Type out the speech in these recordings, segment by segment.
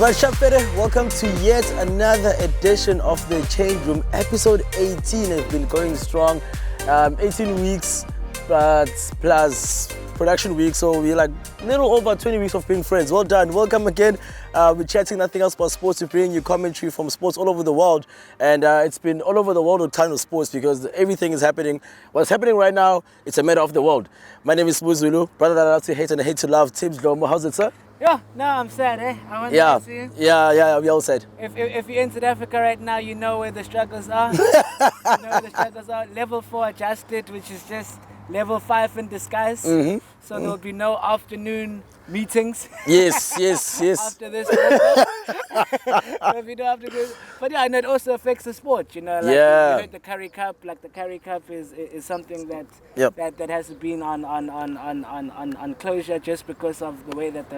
Right, Shafere, welcome to yet another edition of the Changeroom. Episode 18 has been going strong. 18 weeks plus production week, so we're like little over 20 weeks of being friends. Well done. Welcome again. We're chatting nothing else but sports to bring you commentary from sports all over the world. And it's been all over the world with kind of sports because everything is happening. What's happening right now, it's a matter of the world. My name is Sbu Zulu, brother that I love to hate and I hate to love, Tibs Dhlomo. How's it, sir? Yeah, no, I'm sad, eh? I want Yeah, to see you. yeah, we all said. If you're in South Africa right now, you know where the struggles are. You know where the struggles are. Level 4 adjusted, which is just level 5 in disguise. So there'll be no afternoon meetings. Yes. After this. There'll be no afternoon. But yeah, and it also affects the sport, you know. Like you know, the Curry Cup, like the Curry Cup is something that that has been on closure just because of the way that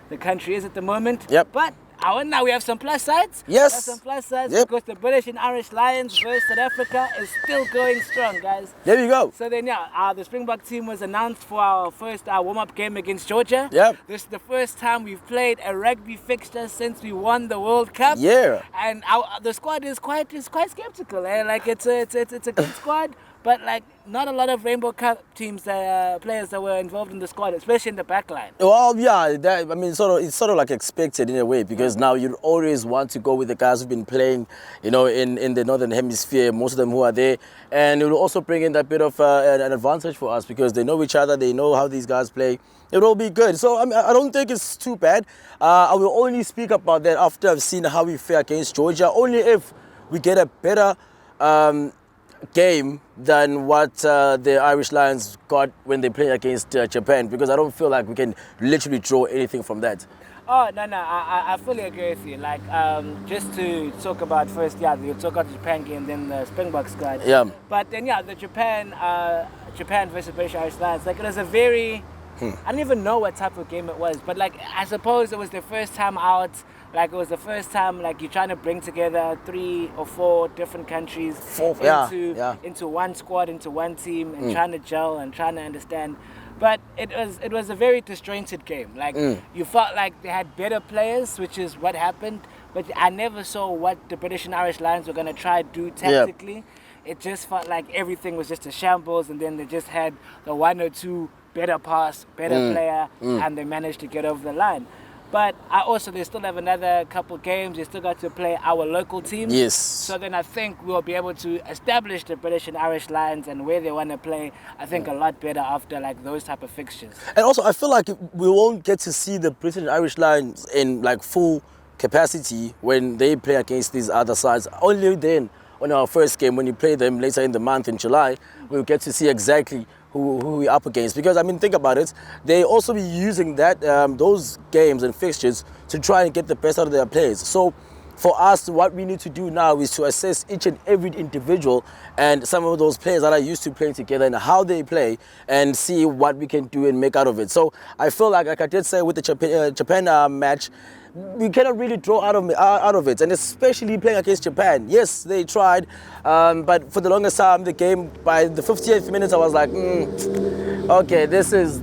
the country is at the moment. But now we have some plus sides. Yes. We have some plus sides because the British and Irish Lions versus South Africa is still going strong, guys. There you go. So then, the Springbok team was announced for our first warm-up game against Georgia. This is the first time we've played a rugby fixture since we won the World Cup. And the squad is quite skeptical. Like it's a good squad. But like not a lot of Rainbow Cup teams, players that were involved in the squad, especially in the back line. Well, yeah, it's sort of like expected in a way because now you always want to go with the guys who've been playing, you know, in the Northern Hemisphere, most of them who are there. And it will also bring in that bit of an advantage for us because they know each other, they know how these guys play. It will be good. So I don't think it's too bad. I will only speak about that after I've seen how we fare against Georgia, only if we get a better game than what the Irish Lions got when they played against Japan, because I don't feel like we can literally draw anything from that. Oh, no, I fully agree with you. Like, just to talk about first, we'll talk about the Japan game, then the Springbok squad. But then, the Japan versus British Irish Lions, like, it was a very, I don't even know what type of game it was, but like, I suppose it was the first time out. Like, it was the first time, like, you're trying to bring together 3 or 4 different countries into one squad, into one team, and trying to gel and trying to understand. But it was a very disjointed game. Like, you felt like they had better players, which is what happened. But I never saw what the British and Irish Lions were going to try to do tactically. It just felt like everything was just a shambles, and then they just had the 1 or 2 better pass, better player, and they managed to get over the line. But they still have another couple games. They still got to play our local teams. Yes. So then I think we'll be able to establish the British and Irish Lions and where they want to play, I think, a lot better after like those type of fixtures. And also, I feel like we won't get to see the British and Irish Lions in like full capacity when they play against these other sides. Only then, on our first game, when you play them later in the month in July, we'll get to see exactly who we're up against. Because, I mean, think about it. They also be using that those games and fixtures to try and get the best out of their players. So for us, what we need to do now is to assess each and every individual and some of those players that are used to playing together and how they play and see what we can do and make out of it. So I feel like I did say with the Japan match, we cannot really draw out of it, and especially playing against Japan. Yes, they tried, but for the longest time, the game, by the 58th minute, I was like, okay, this is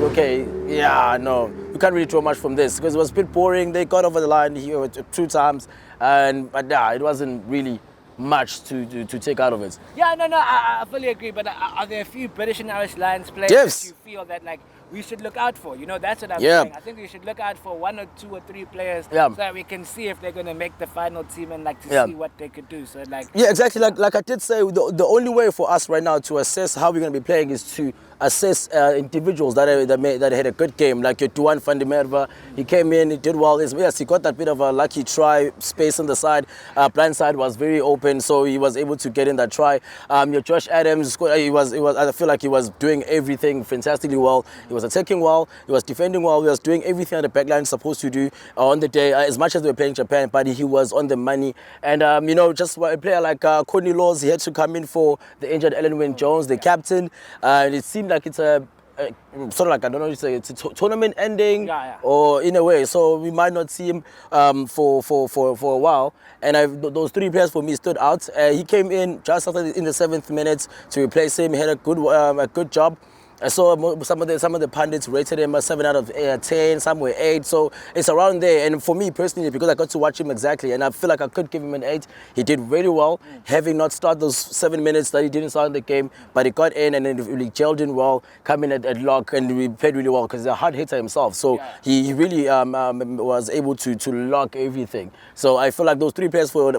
okay. Yeah, no, we can't really draw much from this because it was a bit boring. They got over the line here 2 times, but it wasn't really much to take out of it. Yeah, no, I fully agree. But are there a few British and Irish Lions players that you feel that like we should look out for? You know, that's what I'm saying. I think we should look out for 1 or 2 or 3 players so that we can see if they're going to make the final team and like to see what they could do. So like exactly. Like I did say, the only way for us right now to assess how we're going to be playing is to assess individuals that had a good game, like your Duan van der Merwe. He came in, he did well. Yes, he got that bit of a lucky try, space on the side. Blind side was very open, so he was able to get in that try. Your Josh Adams, I feel like he was doing everything fantastically well. He was attacking well, he was defending well, he was doing everything the back line is supposed to do on the day, as much as they were playing Japan, but he was on the money. And, just a player like Courtney Laws, he had to come in for the injured Ellen Wynne-Jones, the captain. And it seemed like it's a sort of like, I don't know, it's a tournament ending or in a way, so we might not see him for a while. And those 3 players for me stood out. He came in just after in the 7th minute to replace him. He had a good job. I saw some of the pundits rated him a 7 out of 10, some were 8. So it's around there. And for me personally, because I got to watch him exactly, and I feel like I could give him an 8. He did really well, having not started those 7 minutes that he didn't start in the game, but he got in and then really gelled in well, coming at lock, and he played really well because he's a hard hitter himself. So he really was able to lock everything. So I feel like those 3 players for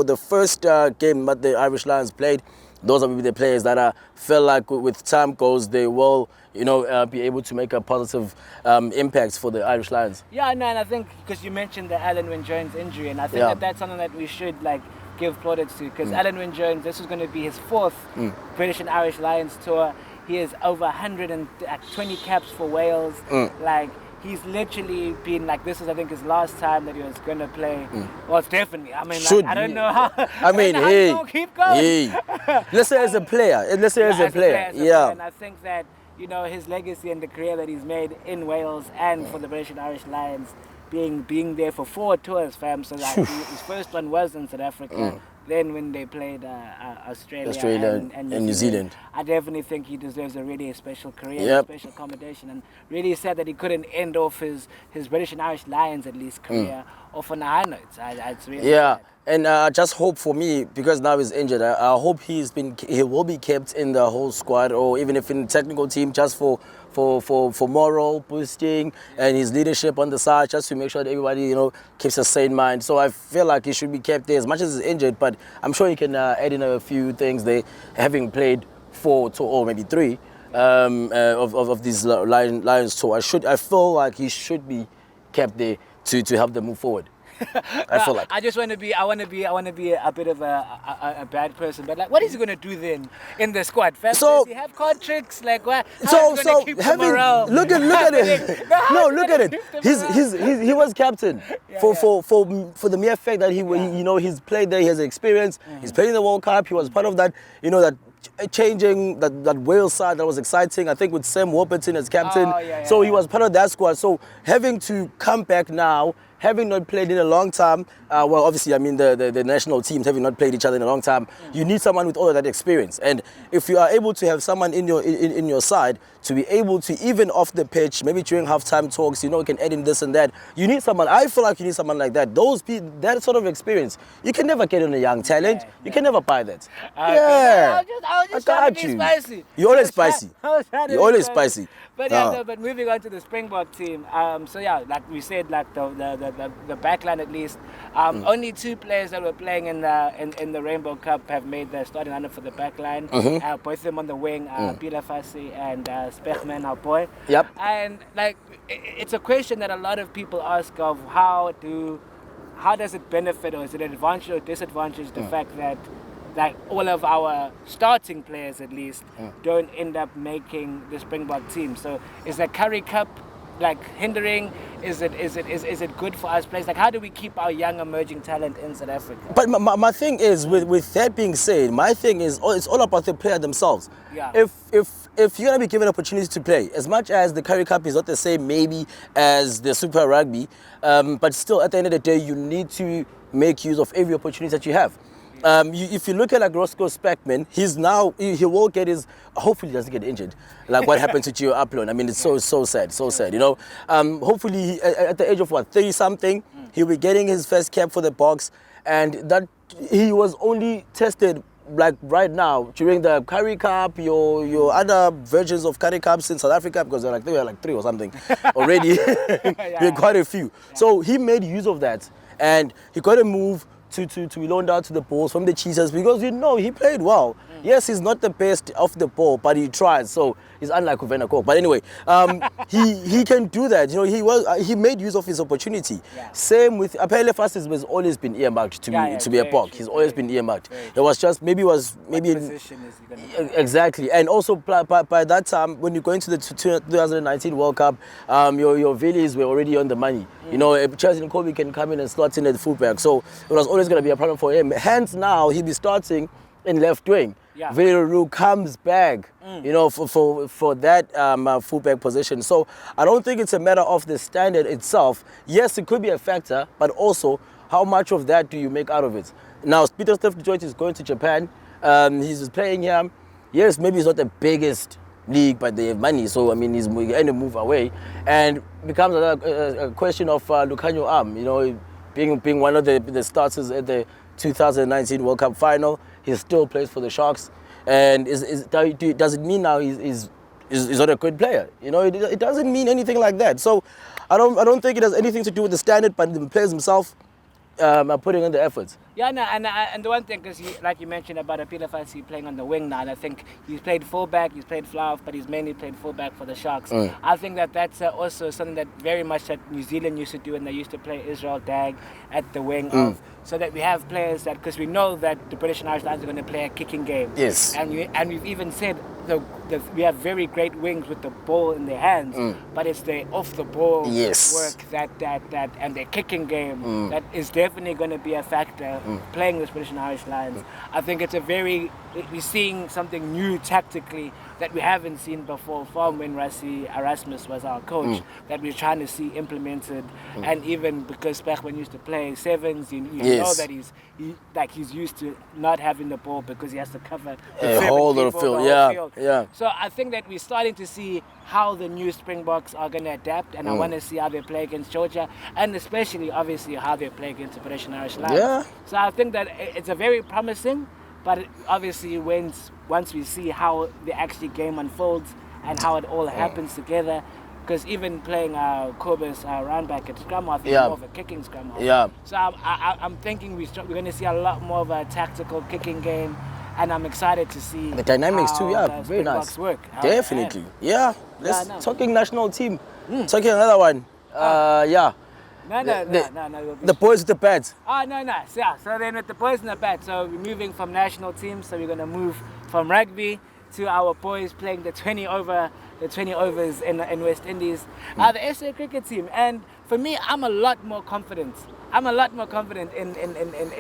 the first game that the Irish Lions played, those are the players that I feel like with time goes, they will, be able to make a positive impact for the Irish Lions. Yeah, no, and I think because you mentioned the Alan Wynne-Jones injury, and I think that's something that we should give plaudits to, because Alan Wynne-Jones, this is going to be his 4th British and Irish Lions tour. He has over 120 caps for Wales. He's literally been this is I think his last time that he was going to play. Well, it's definitely. I mean, I don't know how. I mean, hey, keep going. Let's say as a player. Yeah. And I think that his legacy and the career that he's made in Wales and for the British and Irish Lions, being there for 4 tours, fam. So his first one was in South Africa. Then when they played Australia and New Zealand, I definitely think he deserves a really special career, special accommodation, and really sad that he couldn't end off his British and Irish Lions at least career off on a high note. It's really sad. And I just hope for me, because now he's injured, I hope he will be kept in the whole squad, or even if in the technical team, just for moral boosting and his leadership on the side, just to make sure that everybody keeps a sane mind. So I feel like he should be kept there as much as he's injured, but I'm sure he can add in a few things there, having played 4 or maybe 3 of these Lions tour. I feel like he should be kept there to help them move forward. I feel like. I want to be a bit of a bad person, but what is he going to do then in the squad? Does he have card tricks? What? How is he going to keep the morale? Look at it. Look at it. He was captain for the mere fact that he's played there. He has experience. He's played in the World Cup. He was part of that. That changing that Wales side that was exciting. I think with Sam Warburton as captain. So he was part of that squad. So having to come back now, having not played in a long time, well, obviously, I mean, the national teams having not played each other in a long time, you need someone with all of that experience. And if you are able to have someone in your side to be able to, even off the pitch, maybe during halftime talks, you can add in this and that. You need someone. I feel like you need someone like that. That sort of experience, you can never get in a young talent. You can never buy that. I was just trying to be spicy. You're always spicy. You're always spicy. But but moving on to the Springbok team. Like we said, the back line at least. Only 2 players that were playing in the Rainbow Cup have made the starting lineup for the back line. Both of them on the wing, Pila Fassi and Spechman, our boy. Yep. And it's a question that a lot of people ask of how does it benefit, or is it an advantage or disadvantage, the fact that all of our starting players at least don't end up making the Springbok team. So is the Currie Cup hindering? Is it good for us players? How do we keep our young emerging talent in South Africa? But my thing is, with that being said, my thing is it's all about the player themselves. Yeah. If you're gonna be given opportunity to play, as much as the Currie Cup is not the same maybe as the Super Rugby, but still at the end of the day, you need to make use of every opportunity that you have. If you look at Roscoe Speckman, he will get his, hopefully he doesn't get injured, what happened to Gio Aplon. I mean, it's so sad. Hopefully at the age of 30 something, he'll be getting his first cap for the Boks, and that he was only tested right now during the Currie Cup, your other versions of Currie Cups in South Africa, because there were 3 or something already. We had quite a few. So he made use of that, and he got a move to be loaned out to the Bulls from the Cheetahs, because he played well. Yes, he's not the best off the ball, but he tried. So he's unlike Uvena Kok. But anyway, he can do that. He made use of his opportunity. Yeah. Same with Apele Fastis has always been earmarked to be a Bok. He's always been earmarked. It was just maybe what position is he gonna play? Exactly. And also by that time, when you go into the 2019 World Cup, your Villiers were already on the money. Chelsea and Kobe can come in and slot in at the fullback. So it was always going to be a problem for him. Hence now he'll be starting in left wing. Yeah. Villaroo comes back, for that fullback position. So I don't think it's a matter of the standard itself. Yes, it could be a factor, but also how much of that do you make out of it? Now, Tibs Dhlomo is going to Japan. He's playing here. Yes, maybe he's not the biggest league, but they have money. So I mean, he's going to move away, and becomes a question of Lukhanyo Am. You know, being one of the starters at the 2019 World Cup final, he still plays for the Sharks, and does it mean now he's not a good player? You know, it doesn't mean anything like that. So I don't think it has anything to do with the standard, but the players themselves are putting in the efforts. Yeah, no, and the one thing, because like you mentioned about Apila Fasi playing on the wing now, and I think he's played fullback, he's played fly-off, but he's mainly played fullback for the Sharks. I think that's also something that very much that New Zealand used to do when they used to play Israel Dag at the wing of, so that we have players that, because we know that the British and Irish Lions are going to play a kicking game. Yes. And we've even said we have very great wings with the ball in their hands, but it's the off-the-ball work that and their kicking game that is definitely going to be a factor playing this British and Irish Lions. I think we're seeing something new tactically that we haven't seen before from when Rassie Erasmus was our coach, that we're trying to see implemented. And even because Pechman used to play sevens, you know that he's used to not having the ball because he has to cover the whole little field. Yeah. So I think that we're starting to see how the new Springboks are going to adapt, and I want to see how they play against Georgia, and especially obviously how they play against the British and Irish Lions. Yeah. So I think that it's a very promising, but obviously once we see how the actually game unfolds and how it all happens together, because even playing Kobus round back at scrum half is more of a kicking scrum half. Yeah. So I'm thinking we're going to see a lot more of a tactical kicking game, and I'm excited to see the dynamics too. Yeah, very nice. Work. Definitely. Yeah. Let's talking national team. Talking another one. Yeah. No. The boys with the bats. No. So then with the boys in the bat, so we're moving from national teams. So we're going to move from rugby to our boys playing the 20 overs in West Indies. The SA cricket team. And for me, I'm a lot more confident. in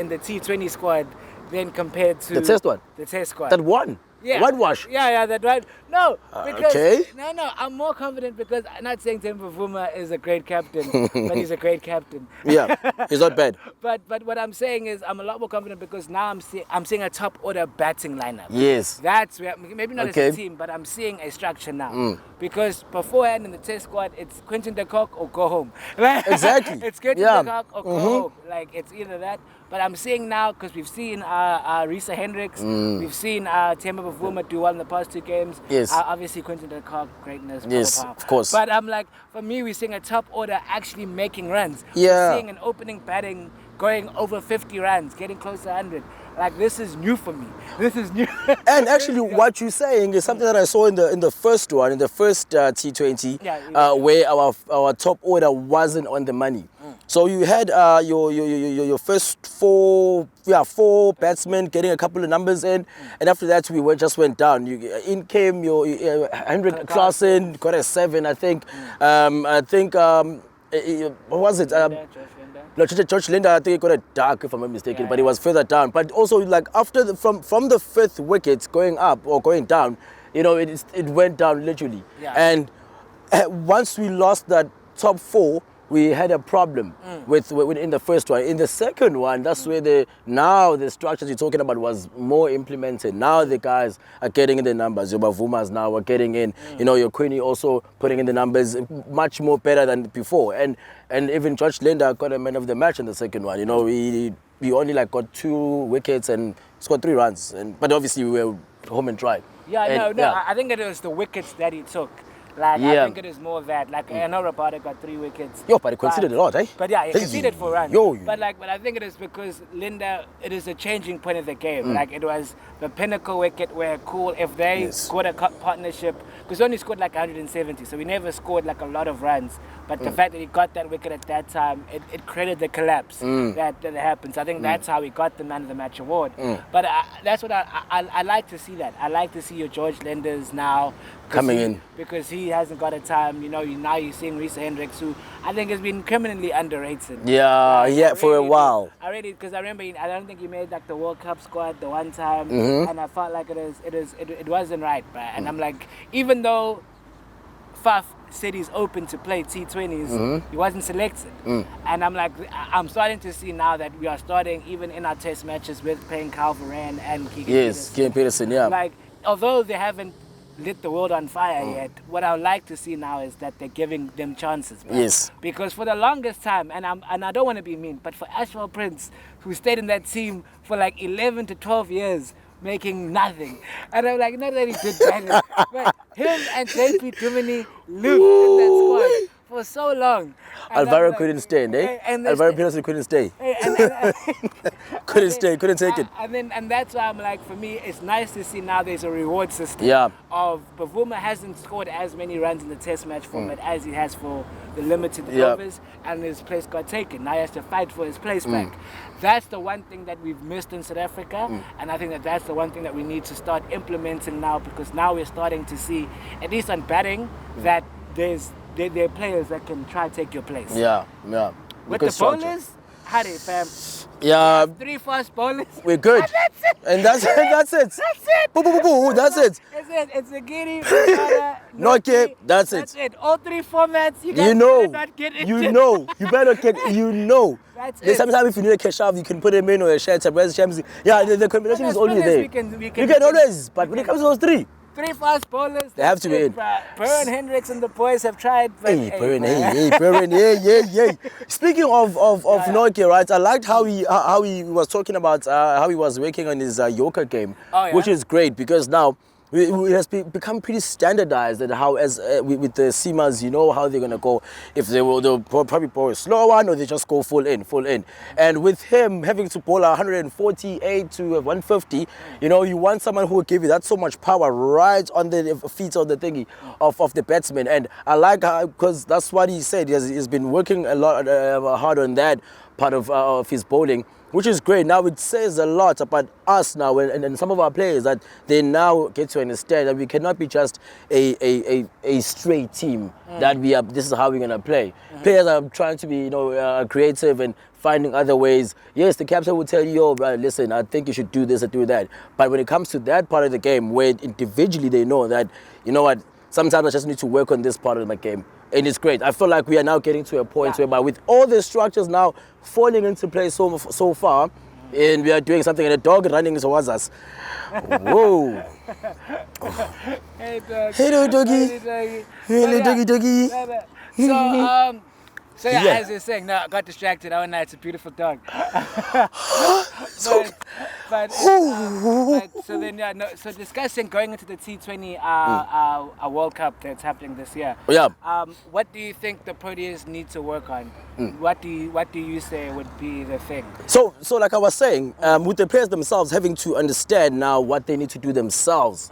the T20 squad than compared to the test one. The test squad. That one. Yeah. Whitewash. Yeah, that right. No, because okay. No, I'm more confident because I'm not saying Temba Vuma is a great captain, but he's a great captain. Yeah, he's not bad. But what I'm saying is I'm a lot more confident because now I'm seeing a top order batting lineup. Yes. That's where, maybe not as a team, but I'm seeing a structure now. Because beforehand in the test squad, it's Quinton de Kock or go home. Exactly. It's Quinton de Kock or go home. Like it's either that. But I'm seeing now, because we've seen Risa Hendricks, we've seen Temba Bavuma do well in the past 2 games. Yes. Obviously, Quinton de Kock, greatness. Yes, power. of course. But I'm like, for me, we're seeing a top order actually making runs. Yeah. We're seeing an opening batting going over 50 runs, getting close to 100. Like, this is new for me. This is new. And actually, what you're saying is something that I saw in the first one, in the first T20, where our top order wasn't on the money. So you had your first four batsmen getting a couple of numbers in, and after that we just went down. In came your Hendrik Klaasen, got a 7, I think. What was it? George Linda, I think he got a dark, if I'm not mistaken, but he was further down. But also, like after from the 5th wicket going up or going down, you know, it went down literally. Yeah. And once we lost that top 4, we had a problem with in the first one. In the second one, that's where the structures you're talking about was more implemented. Now the guys are getting in the numbers. Your Bavumas now are getting in. You know, your Queenie also putting in the numbers much more better than before. And even George Linda got a man of the match in the second one. You know, we only got 2 wickets and scored 3 runs. But obviously we were home and dry. I think it was the wickets that he took. Like, I think it is more that. Like, I know Rabada got 3 wickets. But he conceded a lot, eh? But yeah, he conceded 4 runs. But I think it is because Linda, it is a changing point of the game. Like, it was the pinnacle wicket where if they scored a partnership, because he only scored 170, so we never scored a lot of runs. But the fact that he got that wicket at that time, it created the collapse that happens. I think that's how he got the Man of the Match award. But that's what I like to see that. I like to see your George Lenders now coming in. Because he hasn't got a time. You know, now you're seeing Risa Hendricks, who I think has been criminally underrated. For a while. Because I remember, I don't think he made the World Cup squad the one time, and I felt like it wasn't right, bro. And I'm like, even though Faf said he's open to play T20s, he wasn't selected. And I'm like, I'm starting to see now that we are starting, even in our test matches, with playing Kyle Varane and Keegan Peterson. Keegan Peterson, yeah. Like, although they haven't lit the world on fire yet. What I would like to see now is that they're giving them chances, bro. Yes. Because for the longest time, and I don't want to be mean, but for Ashwell Prince, who stayed in that team for like 11 to 12 years, making nothing. And I'm like, not that he did better, but him and JP Dumini lived in that squad for so long. Alvaro couldn't stay, eh? Alvaro Peterson couldn't stay. Couldn't take it. And that's why I'm like, for me, it's nice to see now there's a reward system. Yeah. Of Bavuma hasn't scored as many runs in the test match format as he has for the limited overs, and his place got taken. Now he has to fight for his place back. That's the one thing that we've missed in South Africa, and I think that that's the one thing that we need to start implementing now, because now we're starting to see, at least on batting, that there are players that can try to take your place. Yeah. With the bowlers, howdy, fam. Yeah. 3 fast bowlers. We're good. And that's it. And that's it. That's it. Boo, boo, boo, boo. That's it. That's it. It's a Giri, Noke. That's it. That's it. All 3 formats. You not get into. You better get. That's it. Sometimes if you need a cash out, you can put him in or a shirt. Yeah, the combination is only there. We can you can always, but when it comes to those 3 fast bowlers, they have to be in. Burren, Hendricks and the boys have tried. But Burren, yeah. Speaking of Noke, right? I liked how he was talking about how he was working on his Yorker game, which is great, because now it has become pretty standardized at how, as with the seamers, you know how they're gonna go. If they'll probably bowl a slow one, or they just go full in. And with him having to bowl 148 to 150, you want someone who will give you that so much power right on the feet of the thingy of the batsman. And I like how, because that's what he said. He's been working a lot hard on that part of his bowling, which is great. Now it says a lot about us now and some of our players, that they now get to understand that we cannot be just a straight team, that this is how we're going to play. Players are trying to be creative and finding other ways. Yes, the captain will tell you, listen, I think you should do this or do that. But when it comes to that part of the game, where individually they know that, sometimes I just need to work on this part of my game. And it's great. I feel like we are now getting to a point whereby, with all the structures now falling into place so far, and we are doing something, and a dog running towards us. Whoa. Hey, dog. Hello, doggy. Hello, doggy. So as you're saying, I got distracted. Oh no, it's a beautiful dog. So discussing going into the T20 World Cup that's happening this year. Yeah. What do you think the Proteas need to work on? What do you say would be the thing? So like I was saying, with the players themselves having to understand now what they need to do themselves.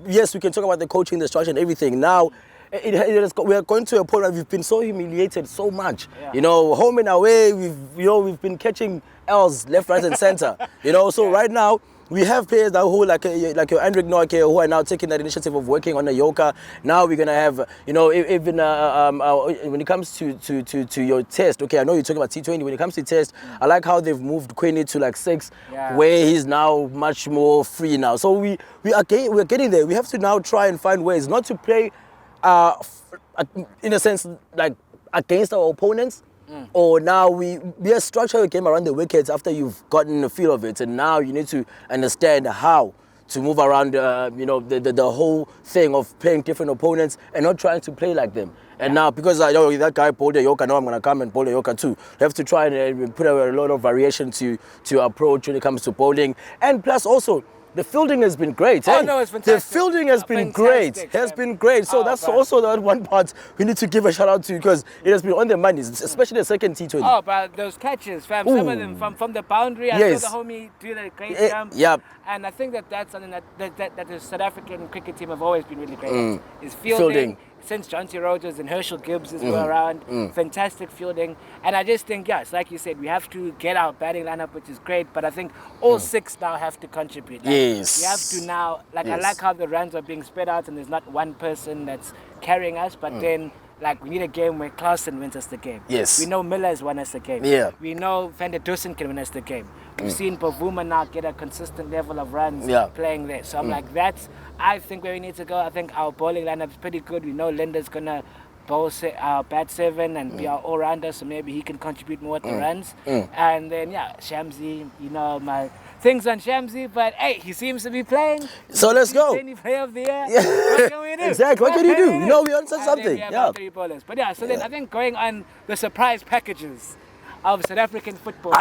Yes, we can talk about the coaching, the structure, and everything. Now, we are going to a point where we've been so humiliated so much. Home and away, we've been catching L's left, right, and center. So right now we have players that who like your Hendrik Noke, who are now taking that initiative of working on a Yorker. Now we're gonna have even when it comes to your test. Okay, I know you're talking about T20. When it comes to test, I like how they've moved Queenie to like 6, where he's now much more free now. So we're getting there. We have to now try and find ways not to play, in a sense, like against our opponents, or now we structure a game around the wickets after you've gotten a feel of it, and now you need to understand how to move around, the whole thing of playing different opponents and not trying to play like them. And now, because I know that guy bowled a Yorker, now I'm going to come and bowl a Yorker too. You have to try and put a lot of variation to approach when it comes to bowling, and plus also, the fielding has been great. Oh, no, it's fantastic. The fielding has been great. So that's also the one part we need to give a shout out to, because it has been on the money, especially the second T20. Oh, but those catches, fam, some of them from the boundary. I saw the homie do that great jump. Yep. And I think that's something that the South African cricket team have always been really great at, is fielding. Since Jonty Rogers and Herschel Gibbs were around, fantastic fielding. And I just think, it's like you said, we have to get our batting lineup, which is great, but I think all 6 now have to contribute. Yes. We have to now, I like how the runs are being spread out and there's not one person that's carrying us, but then, we need a game where Clausen wins us the game. Yes. We know Miller has won us the game. Yeah. We know Van der Dussen can win us the game. We've seen Bavuma now get a consistent level of runs playing there. So I'm like, that's, I think, where we need to go. I think our bowling lineup is pretty good. We know Linda's going to bat 7 and be our all-rounder, so maybe he can contribute more to runs. And then, Shamsi, my things on Shamsi, but hey, he seems to be playing. So let's go. T20 Player of the Year. Yeah. What can we do? Exactly. What can you do? You know, we understand something. Yeah. 3 bowlers. But yeah, so then I think going on the surprise packages of South African football.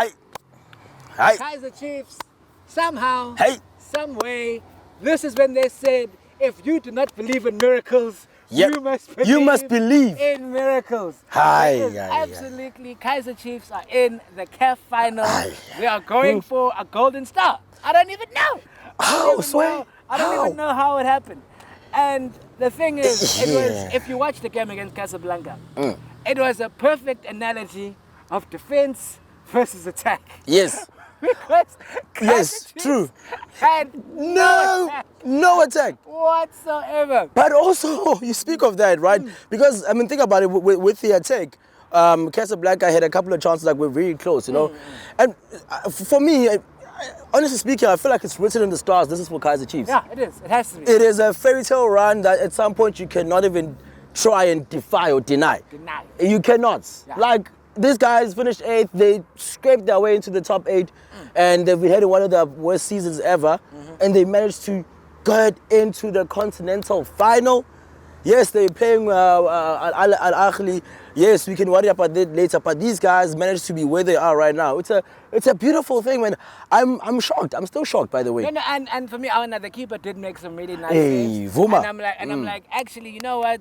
Kaizer Chiefs, somehow, some way, this is when they said, if you do not believe in miracles, you must believe in miracles. Absolutely, Kaizer Chiefs are in the CAF final. They are going for a golden star. I don't even know. I don't even know how it happened. And the thing is, it was, if you watch the game against Casablanca, it was a perfect analogy of defense versus attack. Yes. Because true. Had no attack whatsoever. But also, you speak of that, right? Because I mean, think about it. With the attack, Casablanca had a couple of chances that were very close, you know. And for me, honestly speaking, I feel like it's written in the stars. This is for Kaizer Chiefs. Yeah, it is. It has to be. It is a fairy tale run that at some point you cannot even try and defy or deny. You cannot. Yeah. Like, these guys finished 8th, they scraped their way into the top 8, and they've had one of the worst seasons ever, and they managed to get into the continental final. Yes, they're playing Al-Ahly. Yes, we can worry about that later, but these guys managed to be where they are right now. It's a beautiful thing, man. I'm shocked. I'm still shocked, by the way. No, and for me, the keeper did make some really nice saves. Vuma. And I'm like, actually, you know what?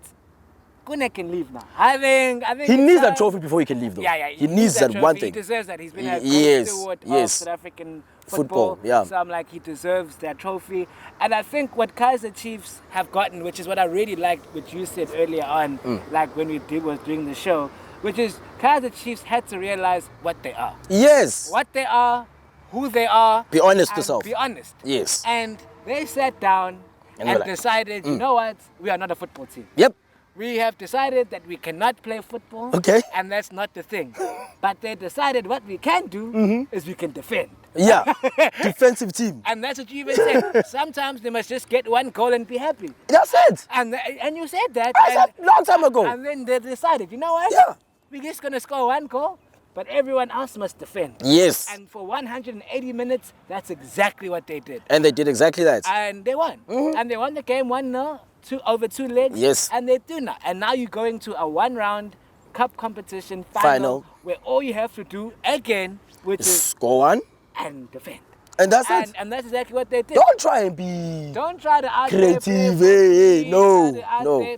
Kune can leave now. I think he needs that trophy before he can leave, though. Yeah. He needs that one thing. He deserves that. He's been a great steward of South African football. So I'm like, he deserves that trophy. And I think what Kaizer Chiefs have gotten, which is what I really liked, what you said earlier on, like when we was doing the show, which is Kaizer Chiefs had to realize what they are. Yes. What they are, who they are. Be honest yourself. Be honest. Yes. And they sat down and decided, you know what, we are not a football team. Yep. We have decided that we cannot play football, and that's not the thing. But they decided what we can do is we can defend. Yeah, defensive team. And that's what you even said. Sometimes they must just get one goal and be happy. That's it. And you said that. I said long time ago. And then they decided, you know what? Yeah. We're just going to score one goal, but everyone else must defend. Yes. And for 180 minutes, that's exactly what they did. And they did exactly that. And they won. And they won the game 1-0. Over 2 legs, yes, and they do now. And now you're going to a one-round cup competition final where all you have to do again, which is score one and defend. And that's it. And that's exactly what they did. Don't try and be. Don't try to creative.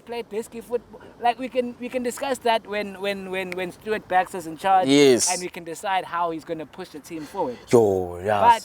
Play risky football. Like we can discuss that when Stuart Baxter's in charge. Yes. And we can decide how he's going to push the team forward. But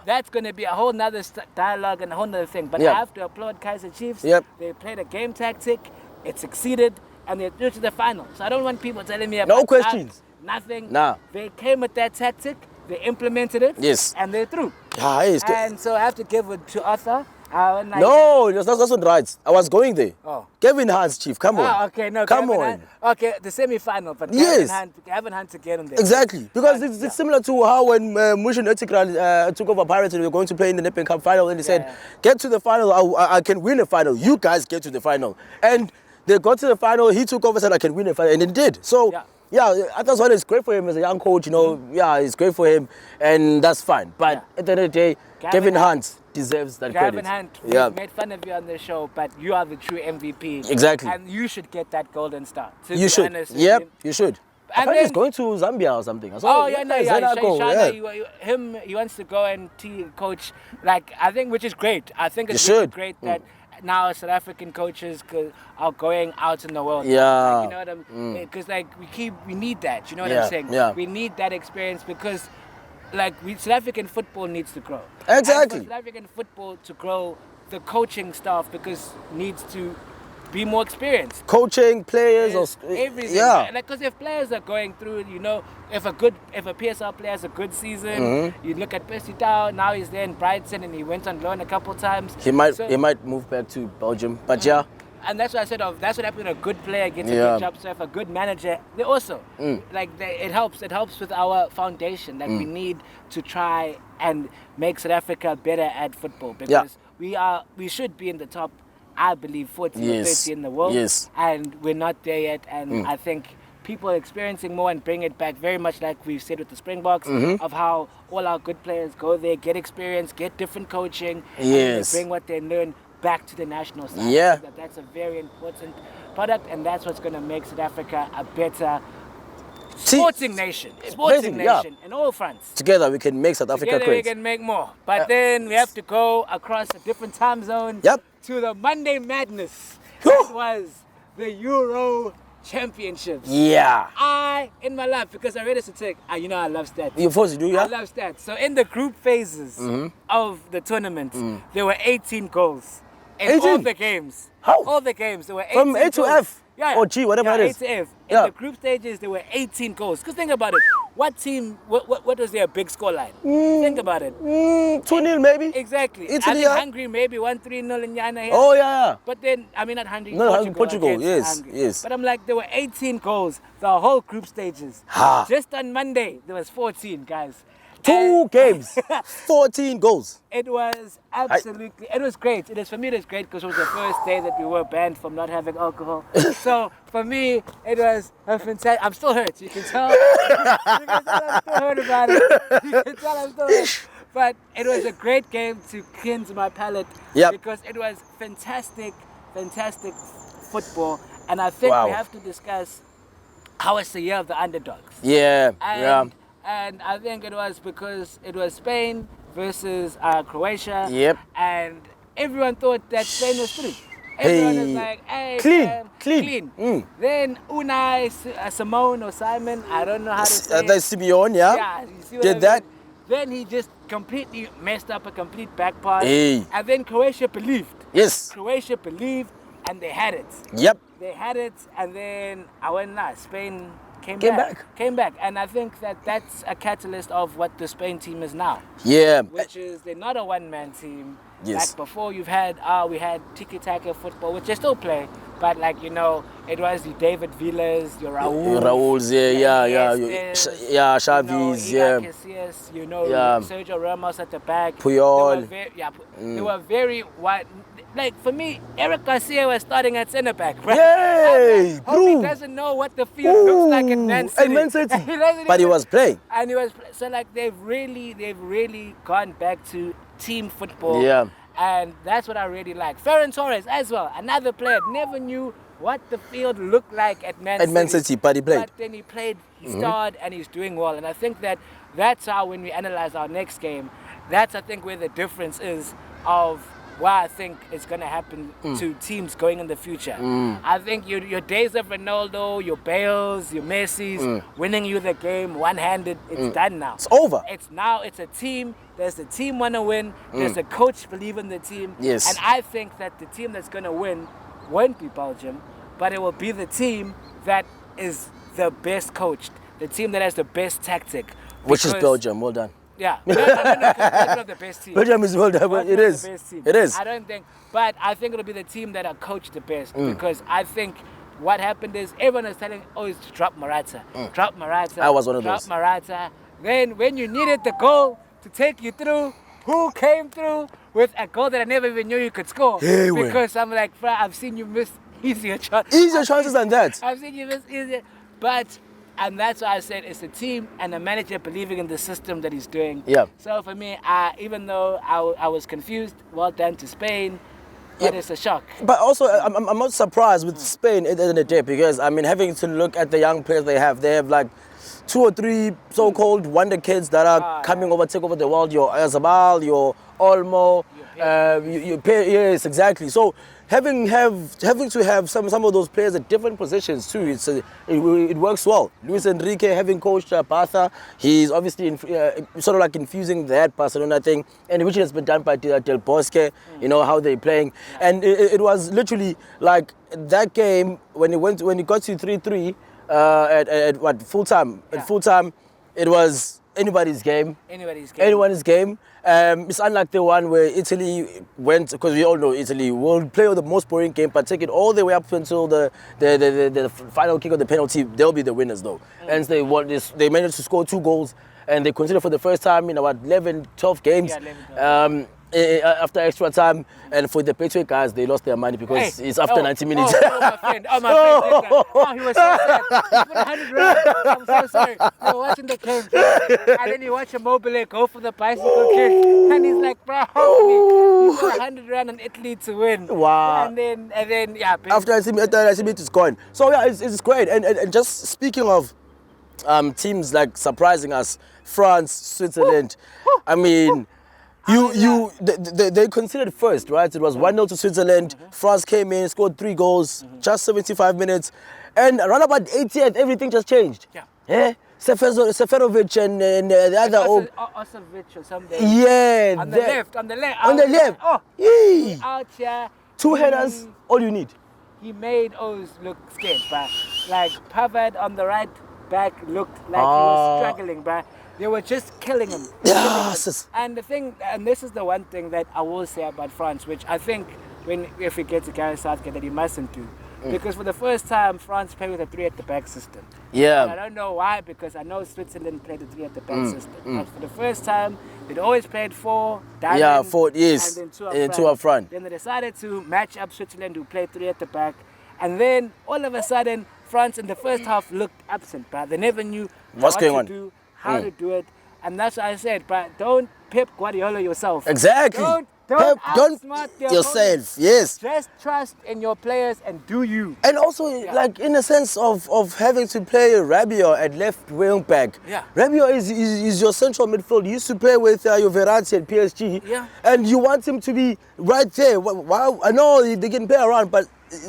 that's going to be a whole nother dialogue and a whole nother thing. But I have to applaud Kaizer Chiefs. They played a game tactic. It succeeded, and they're through to the final. So I don't want people telling me about no questions. Nothing. Nah. They came with that tactic. They implemented it. Yes. And they're through. And so I have to give it to Arthur. No, that's not right. I was going there. Kevin Hans, Chief, come on. Okay, no, come on. Okay, the semi-final, but Kevin Hans to get him there. Exactly, because it's similar to how when Mushin Etikran took over Pirates and we were going to play in the Nedbank Cup final, and he said, get to the final, I can win the final. You guys get to the final. And they got to the final, he took over and said, I can win the final, and he did. So, I thought it's great for him as a young coach, you know. It's great for him, and that's fine. But at the end of the day, Kevin Hunt deserves that credit. Kevin Hunt, we made fun of you on the show, but you are the true MVP. Exactly. And you should get that golden star. You should. You should. Apparently he's going to Zambia or something. He wants to go and coach, like, I think, which is great. I think it's really great that now South African coaches are going out in the world. Yeah. Like, you know what I mean? Because we need that. You know what I'm saying? Yeah. We need that experience because South African football needs to grow. Exactly. And for South African football to grow, the coaching staff needs to be more experienced. Coaching, players, or everything. Yeah. Because if players are going through, you know, if a PSL player has a good season, you look at Percy Tau, now he's there in Brighton and he went on loan a couple times. He might move back to Belgium, but And that's what I said that's what happened when a good player gets a good job. So if a good manager, they also it helps with our foundation that we need to try and make South Africa better at football because we should be in the top, I believe, 40 or 30 in the world, and we're not there yet. And I think people experiencing more and bring it back, very much like we've said with the Springboks, of how all our good players go there, get experience, get different coaching, and they bring what they learn back to the national side. Yeah. I think that's a very important product, and that's what's going to make South Africa a better sporting nation in all fronts. Together we can make South Africa Together great. we can make more. But then we have to go across a different time zone to the Monday Madness. It was the Euro Championships. Yeah. In my life, because I read a statistic, you know I love stats. You forced to do, yeah? I love stats. So in the group phases of the tournament, there were 18 goals in 18? all the games. How? All the games. There were 18 From A to goals. F? Yeah. Or G, whatever it is. A to F. In the group stages, there were 18 goals. Because think about it. What team, what was their big scoreline? Think about it. 2-0 maybe? Exactly. Italy, I think Hungary maybe 1-3-0 in Ghana here. Oh, yeah. But then, I mean, not Hungary, No, Portugal, against Hungary. yes. But I'm like, there were 18 goals, the whole group stages. Ha. Just on Monday, there was 14, guys. 2 games, 14 goals. It was absolutely, it was great. For me, it was great because it was the first day that we were banned from not having alcohol. So for me, it was a fantastic, I'm still hurt, you can tell. You can tell I'm still hurt about it. You can tell I'm still hurt. But it was a great game to cleanse my palate because it was fantastic football. And I think we have to discuss how it's the year of the underdogs. And I think it was because it was Spain versus Croatia. And everyone thought that Spain was through. Everyone was like, hey, clean. Then Unai, Simone or Simon, I don't know how to say it. That's Simeone, Yeah, you see what Did that? Then he just completely messed up a complete back pass. Hey. And then Croatia believed. Yes. Croatia believed and they had it. Yep. They had it, and then Spain came back. And I think that's a catalyst of what the Spain team is now. Yeah. Which is they're not a one-man team. Yes. Like before, we had tiki-taka football, which they still play, but it was the David Villas, your Raul's, Xavi's, Casillas, Sergio Ramos at the back. Puyol. They were very wide. Like for me, Eric Garcia was starting at centre back, right? Yay! Hope he doesn't know what the field looks like in Man City. But he was playing. And he was they've really gone back to team football. Yeah. And that's what I really like. Ferran Torres as well, another player. Never knew what the field looked like at Man City. At Man City, but he played. But then he played, he starred, and he's doing well. And I think that's how, when we analyze our next game, that's I think where the difference is of why I think it's going to happen to teams going in the future. I think your days of Ronaldo, your Bales, your Messis, winning you the game one-handed, it's done now. It's over. It's a team. There's the team want to win. There's the coach believe in the team. Yes. And I think that the team that's going to win won't be Belgium, but it will be the team that is the best coached, the team that has the best tactic. Which is Belgium. Well done. Yeah, no, it's not the best team. Belgium is well done, but it is. It is. I don't think, but I think it'll be the team that are coached the best because I think what happened is everyone is telling, it's to drop Morata. Drop Morata. I was one of those. Drop Morata. Then when you needed the goal to take you through, who came through with a goal that I never even knew you could score? Because I'm like, I've seen you miss easier chances. Easier chances than that. I've seen you miss easier, and that's why I said it's the team and the manager believing in the system that he's doing. Yeah. So for me, even though I was confused, well done to Spain, but it's a shock. But also, I'm not surprised with Spain at the end of the day because, I mean, having to look at the young players they have like 2 or 3 so-called wonder kids that are coming over, take over the world. Your Azabal, your Olmo, yes, exactly. So having to have some of those players at different positions too, it works well. Luis Enrique, having coached Barca, he's obviously sort of like infusing that Barcelona thing, and which has been done by Del Bosque. How they're playing, and it was literally like that game when it got to 3-3 at full time. At full time, it was anybody's game. Anyone's game. It's unlike the one where Italy went, because we all know Italy will play the most boring game, but take it all the way up until the final kick of the penalty. They'll be the winners though. And they managed to score 2 goals, and they considered for the first time in about 11, 12 games. after extra time, and for the Patriot guys, they lost their money because it's after 90 minutes. My friend. Oh, my friend did that. Oh, he was so sad. He put 100 rand. I'm so sorry. They were watching the game. And then you watch a mobile go for the bicycle kick. And he's like, bro, he put 100 rand on Italy to win. Wow. And then yeah. After I see it's gone. So yeah, it's great. And just speaking of teams like surprising us, France, Switzerland. I mean, they considered first, right? It was 1-0 to Switzerland. France came in, scored 3 goals, just 75 minutes. And around about 80th, everything just changed. Yeah. Seferovic and the other... Osevic or something. Yeah. On the left. On the left. Oh. Yee. Out here. 2 headers, all you need. He made Oz look scared, bruh. Like, Pavard on the right back looked like he was struggling, bruh. They were just killing him. And the thing, and this is the one thing that I will say about France, which I think if we get to Gareth Southgate that he mustn't do. Because for the first time, France played with a 3 at the back system. Yeah. And I don't know why, because I know Switzerland played a 3 at the back system. But for the first time, they'd always played 4 diamond, yeah, 4, yes, and then 2 up front. Then they decided to match up Switzerland, who played 3 at the back. And then all of a sudden, France in the first half looked absent, but they never knew what's going on, how to do it. And that's why I said, but don't Pep Guardiola yourself. Exactly. Don't outsmart yourself. Yes. Just trust in your players and do you. And also, like in a sense of having to play Rabiot at left wing back. Yeah. Rabiot is your central midfield. He used to play with your Verratti at PSG. Yeah. And you want him to be right there. Wow. I know they can play around, but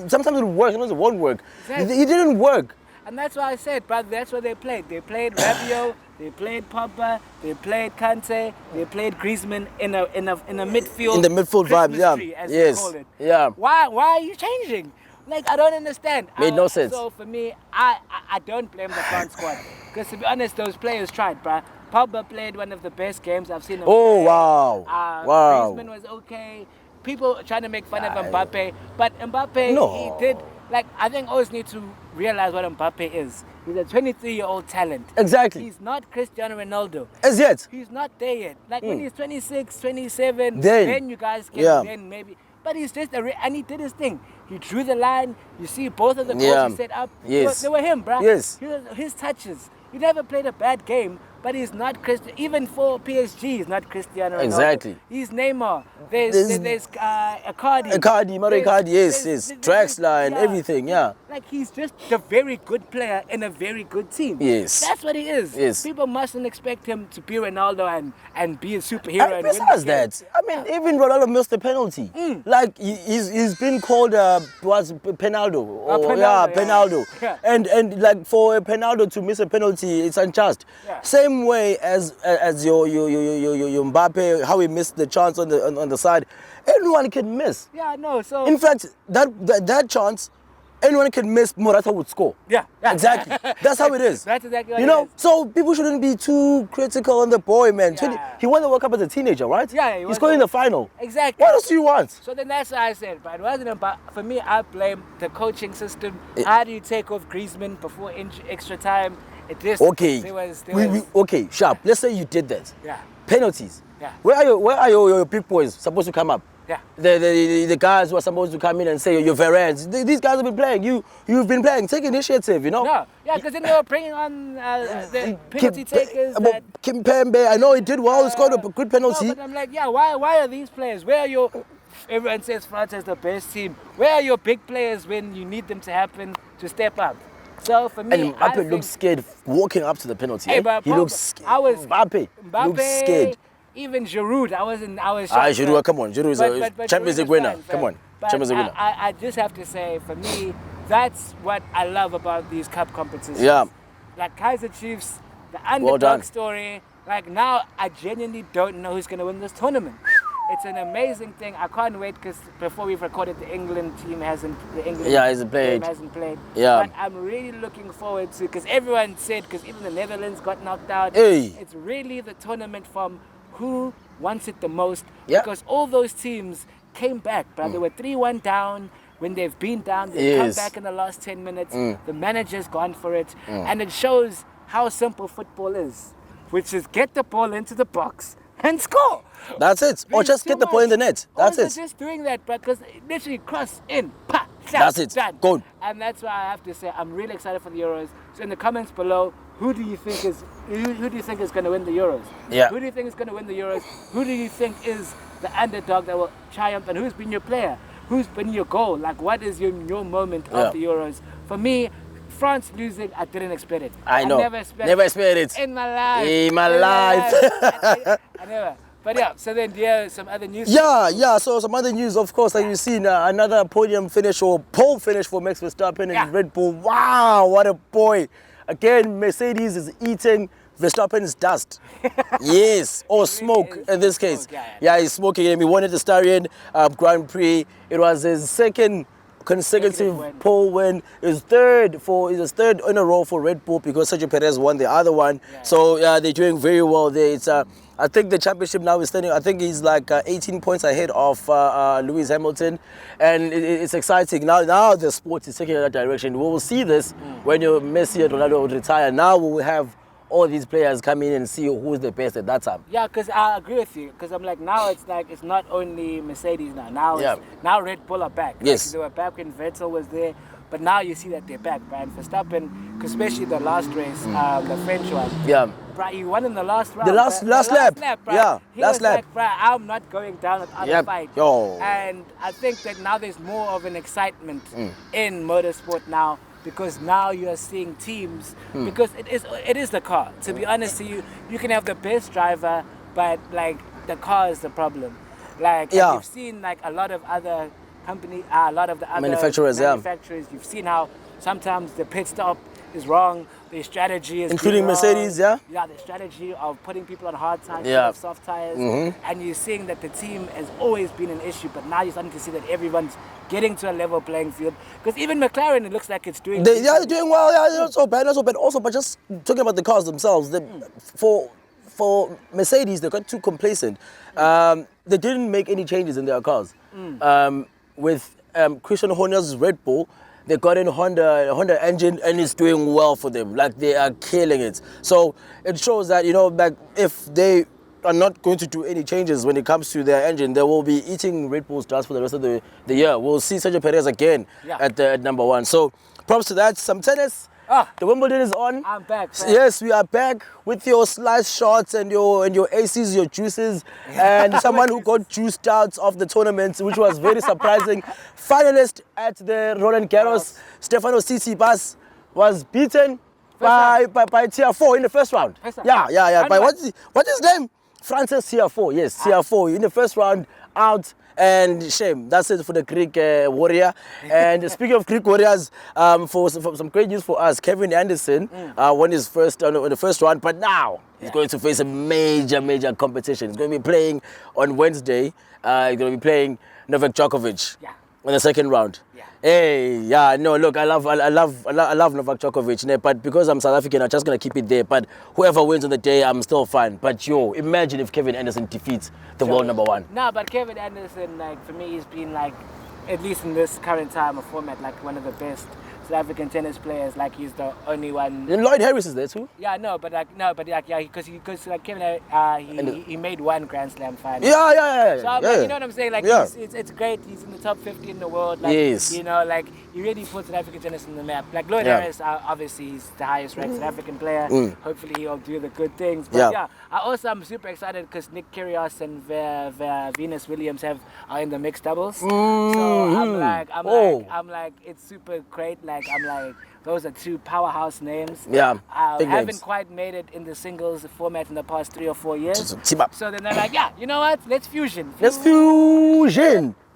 sometimes it works, sometimes it won't work. Exactly. It didn't work. And that's why I said, but that's what they played. They played Rabiot, they played Pogba, they played Kante, they played Griezmann in a midfield. In the midfield vibe, yeah. Tree, as yes. they call it. Yeah. Why are you changing? Like, I don't understand. Made no sense. So for me, I don't blame the France squad. Because to be honest, those players tried, bruh. Pogba played one of the best games I've seen him play. Wow. Wow. Griezmann was okay. People trying to make fun of Mbappe, but Mbappe, he did. Like, I think always need to realize what Mbappe is. He's a 23-year-old talent. Exactly. He's not Cristiano Ronaldo. As yet. He's not there yet. Like, when he's 26, 27, then you guys can then maybe. But he's just and he did his thing. He drew the line. You see both of the goals he set up. Yes. They were him, bruh. Yes. His touches. He never played a bad game, but he's not Cristiano. Even for PSG, he's not Cristiano Ronaldo. Exactly. He's Neymar. There's Icardi. Mario Icardi, yes. Draxler and everything, yeah. Like, he's just a very good player in a very good team. Yes. That's what he is. Yes. People mustn't expect him to be Ronaldo and be a superhero. And besides that, I mean, even Ronaldo missed the penalty. Like, he's been called Penaldo. Penaldo. Yeah. And like, for a Penaldo to miss a penalty, it's unjust. Yeah. Same way as your Mbappe, how he missed the chance on the side. Anyone can miss. Yeah, no. So in fact, that chance, anyone can miss. Morata would score. Yeah. Exactly. That's how it is. That's exactly what it is. So people shouldn't be too critical on the boy, man. Yeah. He won the World Cup as a teenager, right? Yeah. He's going in the final. Exactly. What else do you want? So then that's what I said. But it wasn't about. For me, I blame the coaching system. How do you take off Griezmann before extra time? Okay. Okay, sharp. Let's say you did that. Yeah. Penalties. Yeah. Where are your big boys supposed to come up? Yeah. The guys who are supposed to come in and say your Varans. These guys have been playing. You've been playing. Take initiative, you know. No. Yeah, because then they were bringing on the penalty takers. Kimpembe, I know he did well. He scored a good penalty. No, but I'm like, yeah. Why are these players? Where are your? Everyone says France is the best team. Where are your big players when you need them to happen to step up? So for me, and Mbappe looked scared walking up to the penalty. Hey, but he looked scared. Mbappe looked scared. Even Giroud, I was shocked. Giroud, come on. Giroud is a Champions League winner. Come on, Champions League winner. I just have to say, for me, that's what I love about these cup competitions. Yeah. Like Kaiser Chiefs, the underdog story. Like, now I genuinely don't know who's going to win this tournament. It's an amazing thing. I can't wait because before we've recorded, the England team hasn't played. Yeah. But I'm really looking forward to, because everyone said, because even the Netherlands got knocked out. Hey. It's really the tournament from who wants it the most. Yeah. Because all those teams came back, but they were 3-1 down. When they've been down, they've come back in the last 10 minutes. The manager's gone for it. And it shows how simple football is, which is get the ball into the box and score. That's it. Or just get the ball in the net. That's it. Just doing that, because literally cross in, pa, shot, that's it. done. Good. And that's why I have to say I'm really excited for the Euros. So in the comments below, who do you think is going to win the Euros? Yeah. Who do you think is going to win the Euros? Who do you think is the underdog that will triumph? And who's been your player? Who's been your goal? Like, what is your moment of the Euros? For me, France losing, I didn't expect it. I know. Never expected it. in my life. In my life. I never. But yeah, so then do you have some other news? Yeah. So some other news, of course, like you've seen another podium finish or pole finish for Max Verstappen and Red Bull. Wow, what a boy. Again, Mercedes is eating Verstappen's dust. Yes, or smoke in this case. Yeah, he's smoking him. He won at the Styrian Grand Prix. It was his second consecutive pole win. His third in a row for Red Bull, because Sergio Perez won the other one. So they're doing very well there. It's I think the championship now is standing, I think he's like 18 points ahead of Lewis Hamilton, and it's exciting. Now the sport is taking in that direction. We will see this when your Messi and Ronaldo would retire. Now we will have all these players come in and see who's the best at that time. Yeah, because I agree with you. Because I'm like, now it's not only Mercedes now. Now Red Bull are back. Yes. Like, they were back when Vettel was there. But now you see that they're back, Brian Verstappen, especially the last race, the French one. Yeah. Bro, he won in the last round. The last lap. Bro. Yeah, he last was lap. Like, bro, I'm not going down without a fight. Yo. And I think that now there's more of an excitement in motorsport now, because now you are seeing teams, because it is the car. To be honest to you, you can have the best driver, but like the car is the problem. Like you've seen like a lot of other a lot of the other manufacturers. You've seen how sometimes the pit stop is wrong. The strategy is including Mercedes, the strategy of putting people on hard tires instead of soft tires, and you're seeing that the team has always been an issue, but now you're starting to see that everyone's getting to a level playing field. Because even McLaren, it looks like it's doing. They're doing well. Yeah, they're not so bad. Also, but just talking about the cars themselves, for Mercedes, they got too complacent. They didn't make any changes in their cars. With Christian Horner's Red Bull, they got in Honda engine, and it's doing well for them. Like, they are killing it. So it shows that, like, if they are not going to do any changes when it comes to their engine, they will be eating Red Bull's dust for the rest of the year. We'll see Sergio Perez again at number one. So props to that. Some tennis. The Wimbledon is on. I'm back. Man. Yes, we are back with your slice shots and your aces, your juices, and someone who got juiced out of the tournament, which was very surprising. Finalist at the Roland Garros, Stefano Tsitsipas was beaten by tier 4 in the first round. Yeah. By what's his name? Francis tier 4. Yes, tier 4 in the first round, out. And shame. That's it for the Greek warrior. And speaking of Greek warriors, for some great news for us, Kevin Anderson won his first on the first round, but now he's going to face a major competition. He's going to be playing on Wednesday. He's going to be playing Novak Djokovic in the second round. Look, I love Novak Djokovic, but because I'm South African, I'm just gonna keep it there. But whoever wins on the day, I'm still fine. But imagine if Kevin Anderson defeats the world number one. No, but Kevin Anderson, like, for me, he's been like, at least in this current time of format, like one of the best South African tennis players. Like, he's the only one. And Lloyd Harris is there too. Because like Kevin, he made one Grand Slam final. So you know what I'm saying? Like, it's great. He's in the top 50 in the world. Like, like, he really puts South African tennis on the map. Like, Lloyd Harris, obviously, he's the highest ranked South African player. Hopefully, he'll do the good things. But I'm super excited because Nick Kyrgios and Venus Williams are in the mixed doubles. So I'm like, it's super great. Like, I'm like, those are two powerhouse names. Haven't quite made it in the singles format in the past 3 or 4 years. So then they're like, you know what? Let's fusion.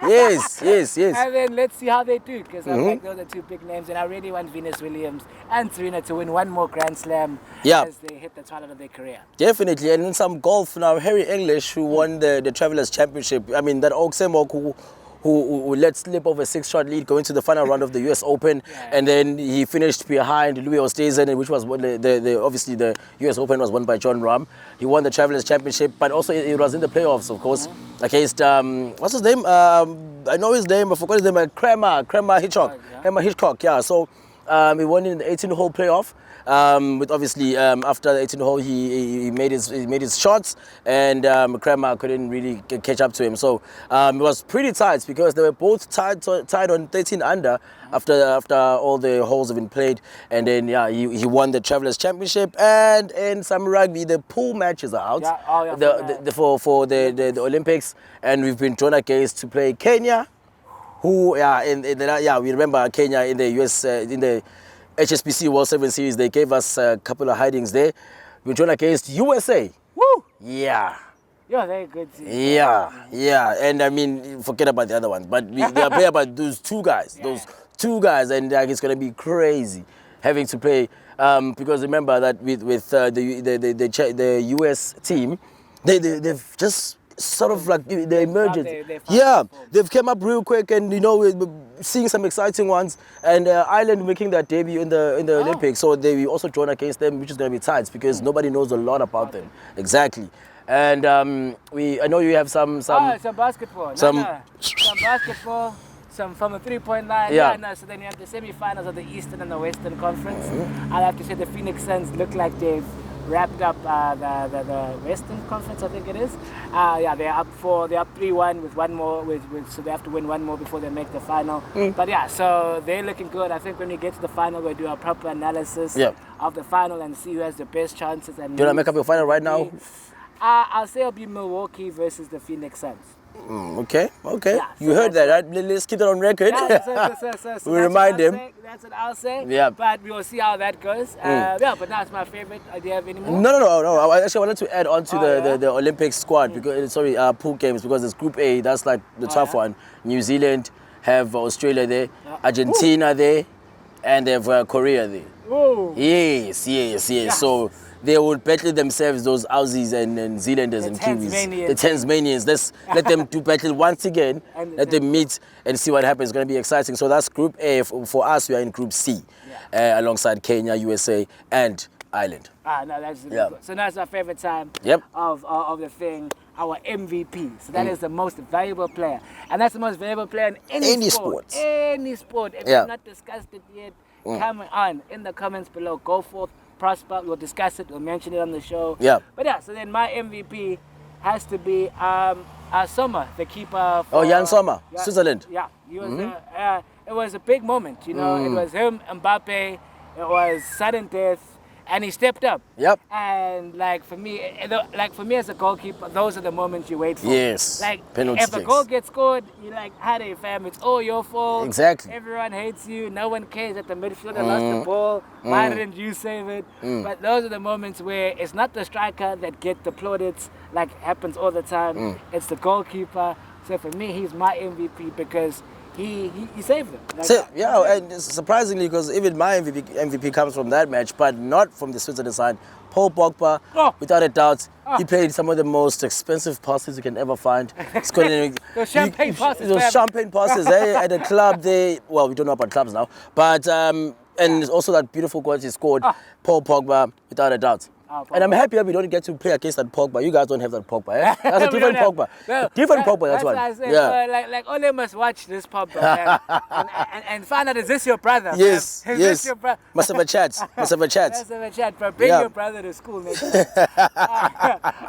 Yes. And then let's see how they do, because I think those are two big names, and I really want Venus Williams and Serena to win one more Grand Slam as they hit the twilight of their career. Definitely. And in some golf now, Harry English, who won the Travelers Championship, I mean, that Oxemok who let slip of a 6-shot lead going to the final round of the US Open, and then he finished behind Louis Oosthuizen, which was obviously the US Open was won by John Rahm. He won the Travelers Championship, but also it was in the playoffs, of course, against what's his name? I know his name, I forgot his name. Kramer Hitchcock. Kramer Hitchcock. So he won in the 18-hole playoff. With obviously after the 18th hole, he made his shots, and Kramer couldn't really catch up to him. So it was pretty tight because they were both tied on 13 under after all the holes have been played, and then he won the Travelers Championship. And in some rugby, the pool matches are out for the Olympics, and we've been drawn against to play Kenya, who we remember Kenya in the US in the HSBC World 7 Series. They gave us a couple of hidings there. We drawn against USA. Woo! Yeah. You're very good team. Yeah, and I mean, forget about the other ones, but we are playing about those two guys, and it's gonna be crazy having to play because remember that with the US team, they've just sort of like they emerged. They've come up real quick, and we're seeing some exciting ones. And Ireland making their debut in the Olympics, so they also drawn against them, which is going to be tight because nobody knows a lot about them. Exactly. And I know you have some basketball. Some basketball. Some from a 3-point line. So then you have the semi-finals of the Eastern and the Western Conference. I'll have to say the Phoenix Suns look like they've wrapped up the Western Conference, I think it is. They're up 3-1 with one more, so they have to win one more before they make the final. But so they're looking good. I think when we get to the final, we'll do a proper analysis of the final and see who has the best chances. And do you want to make up your final right now? I'll say it'll be Milwaukee versus the Phoenix Suns. Okay. You heard that, right? Let's keep that on record. So we remind them. That's what I'll say. Yeah. But we will see how that goes. But now it's my favorite. Do you have any more? No. I actually wanted to add on to the Olympic squad because pool games, because it's Group A. That's like the tough one. New Zealand have Australia there, Argentina there, and they have Korea there. Ooh. Yes. So they would battle themselves, those Aussies and Zealanders and Kiwis. The Tasmanians. Let's let them do battle once again. Let them meet and see what happens. It's going to be exciting. So that's Group A. For us, we are in Group C, alongside Kenya, USA, and Ireland. No, that's really good. So that's our favorite time of the thing, our MVP. So that is the most valuable player. And that's the most valuable player in any sport. Any sport. If you've not discussed it yet, come on in the comments below. Go forth. Prosper, we'll discuss it, we'll mention it on the show. But so then my MVP has to be Sommer, the keeper for Jan Sommer, Switzerland. Yeah, he was it was a big moment, It was him, Mbappe, it was sudden death, and he stepped up. And for me as a goalkeeper, those are the moments you wait for. Yes. If a goal gets scored, you're like, "Howdy, fam, it's all your fault." Exactly. Everyone hates you. No one cares that the midfielder lost the ball. Why didn't you save it? But those are the moments where it's not the striker that get the plaudits like happens all the time. It's the goalkeeper. So for me, he's my MVP because he saved them. And surprisingly, because even my MVP comes from that match, but not from the Switzerland side. Paul Pogba, without a doubt, he played some of the most expensive passes you can ever find. Those champagne passes. Those champagne passes at a club there. Well, we don't know about clubs now, but and also that beautiful goal he scored. Paul Pogba, without a doubt. And I'm happy that we don't get to play against that Pogba. You guys don't have that Pogba, eh? That's a different Pogba. Different Pogba, that's one. That's what I say. Like Ole must watch this Pogba, man. and find out, is this your brother? Yes, Is this your brother? Must have a chat. But bring your brother to school next time.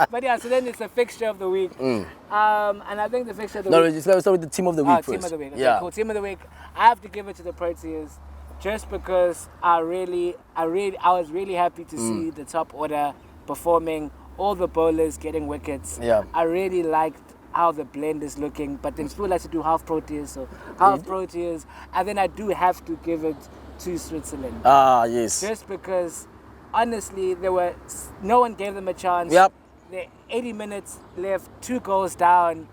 But so then it's the fixture of the week. And I think the fixture of the week... No, let's start with the team of the week first. Team of the week. Okay, cool. Team of the week. I have to give it to the Proteas. Just because I was really happy to see the top order performing, all the bowlers getting wickets. I really liked how the blend is looking, but then still like to do half Proteas, so half Proteas, and then I do have to give it to Switzerland. Yes. Just because, honestly, no one gave them a chance. There 80 minutes left, 2 goals down.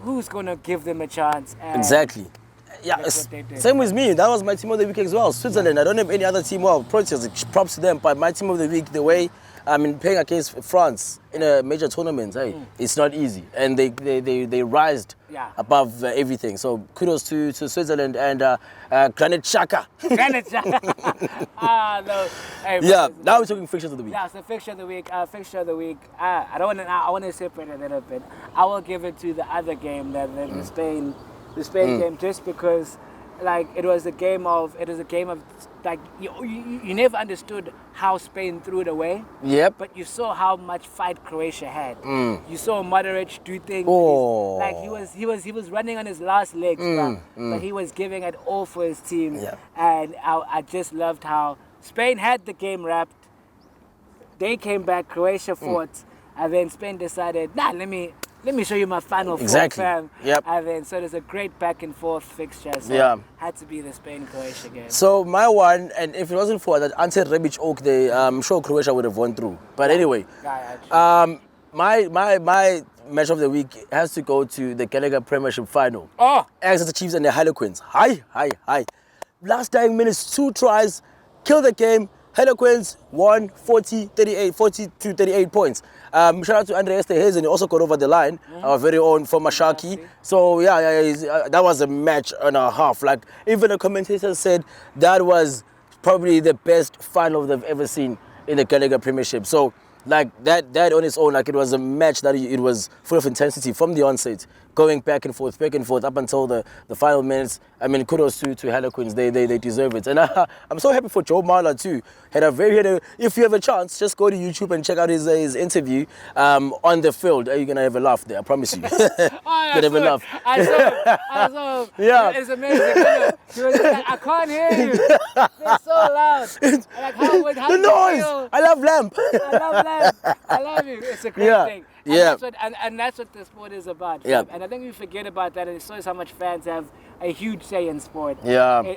Who's gonna give them a chance? Exactly. Same with me. That was my team of the week as well. Switzerland. I don't have any other team. Well, Proteas, props to them. But my team of the week, the way playing against France in a major tournament, it's not easy, and they rised above everything. So kudos to Switzerland and Granit Xhaka. Granit Xhaka. No. Hey, now we're talking fixtures of the week. Yeah, so fixture of the week. I want to separate it a little bit. I will give it to the other game, the Spain game, just because like it was a game of like you never understood how Spain threw it away. Yep. But you saw how much fight Croatia had. You saw Modric do things. Like he was running on his last legs, but he was giving it all for his team. Yeah. And I just loved how Spain had the game wrapped. They came back, Croatia fought, and then Spain decided, nah, let me show you my final four, fam. Yep. And then so there's a great back and forth fixture. So had to be the Spain-Croatia game. So my one, and if it wasn't for that anti-Rebic Oak Day, I'm sure Croatia would have won through. But anyway, my match of the week has to go to the Gallagher Premiership final. Exeter Chiefs and the Harlequins. Hi. Last 9 minutes, 2 tries, kill the game. Harlequins won 40-38 points. Shout out to Andre Esterhazen, he also got over the line, our very own former Sharky. So that was a match and a half. Like even the commentators said that was probably the best final they've ever seen in the Gallagher Premiership. So like that on its own, like it was a match that it was full of intensity from the onset, going back and forth up until the final minutes. I mean, kudos to Harlequins, they deserve it. And I'm so happy for Joe Marler too. If you have a chance, just go to YouTube and check out his interview on the field. You're gonna have a laugh there, I promise you. I saw. Yeah, it's amazing. He was like, I can't hear you. It's so loud. Like how the noise. I love Lamp. I love you. It's a great thing. And that's what the sport is about. Yeah. And I think we forget about that, and it shows how much fans have a huge say in sport. Yeah.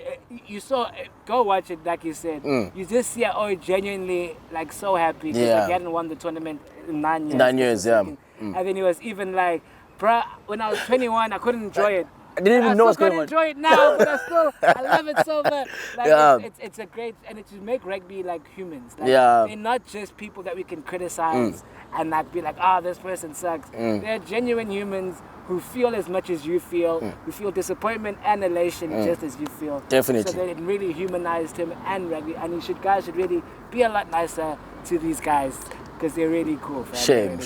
You saw, go watch it, like you said. You just see genuinely like so happy because he hadn't won the tournament in 9 years. 9 years, yeah. And then he was even like, bruh, when I was 21, I couldn't enjoy it. I didn't even know what's going on. I enjoy it now, but I love it so much. Like it's a great, and it just make rugby like humans. Like, they're not just people that we can criticize and like be like, this person sucks. They're genuine humans who feel as much as you feel, who feel disappointment and elation just as you feel. Definitely. So they really humanized him and rugby, and guys should really be a lot nicer to these guys. Because they're really cool. Shame.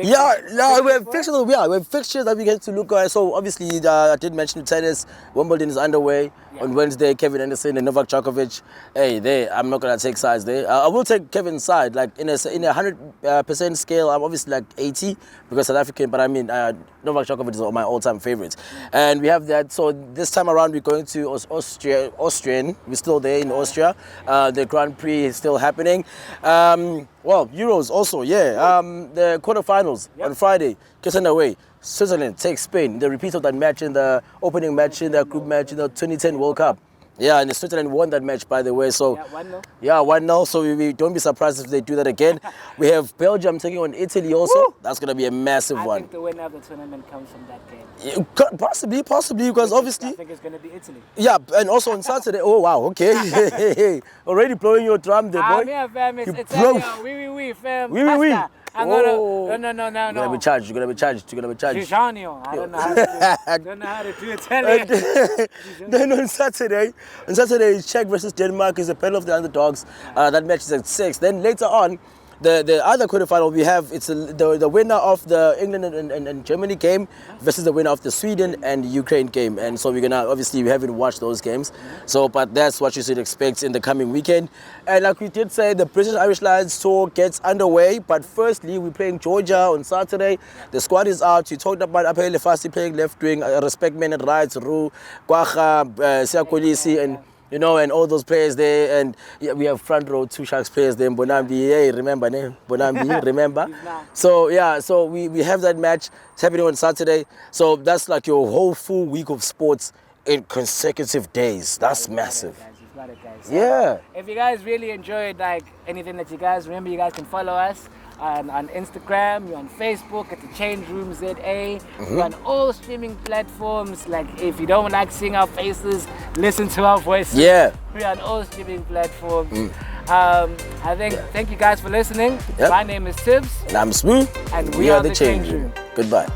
Yeah, we have fixtures that we get to look at. So obviously, I did mention tennis. Wimbledon is underway on Wednesday. Kevin Anderson and Novak Djokovic. Hey, I'm not gonna take sides there. I will take Kevin's side. Like in a 100% scale, I'm obviously like 80 because South African. But I mean, Novak Djokovic is my all-time favorite. And we have that. So this time around, we're going to Austrian. We're still there in Austria. The Grand Prix is still happening. Well, Euros also, the quarterfinals on Friday, gets underway. Switzerland takes Spain. The repeat of that match in the opening match in the group match in the 2010 World Cup. Yeah, and Switzerland won that match, by the way. So 1-0. Yeah, 1-0. So we don't be surprised if they do that again. We have Belgium taking on Italy also. Woo! That's going to be a massive one. I think the winner of the tournament comes from that game. Possibly, because obviously... I think it's going to be Italy. Yeah, and also on Saturday... Oh, wow, okay. Hey. Already blowing your drum there, boy. Yeah, fam. It's oui, fam. Oui. No. You're gonna be charged. Giugiano. I don't know how to do Italian. Then on Saturday, Czech versus Denmark is a battle of the underdogs. That match is at 6. Then later on, the other quarterfinal we have, it's the winner of the England and Germany game versus the winner of the Sweden and Ukraine game. And so we haven't watched those games. So, but that's what you should expect in the coming weekend. And like we did say, the British Irish Lions tour gets underway. But firstly, we're playing Georgia on Saturday. The squad is out. You talked about Apele Fasi playing left wing, Respect Men and Rights, Ru, Kwacha, Siakolisi, and all those players there. And we have front row 2 Sharks players there. Bonambi, remember? Bonambi, remember? So we have that match. It's happening on Saturday. So that's like your whole full week of sports in consecutive days. That's massive. Guys. Yeah. If you guys really enjoyed like anything that you guys remember, you guys can follow us on Instagram, you're on Facebook at the Changeroom ZA. We're on all streaming platforms. Like if you don't like seeing our faces, listen to our voices. Yeah. We're on all streaming platforms. Thank you guys for listening. Yep. My name is Tibs. And I'm Sbu. And we are the Changeroom. Goodbye.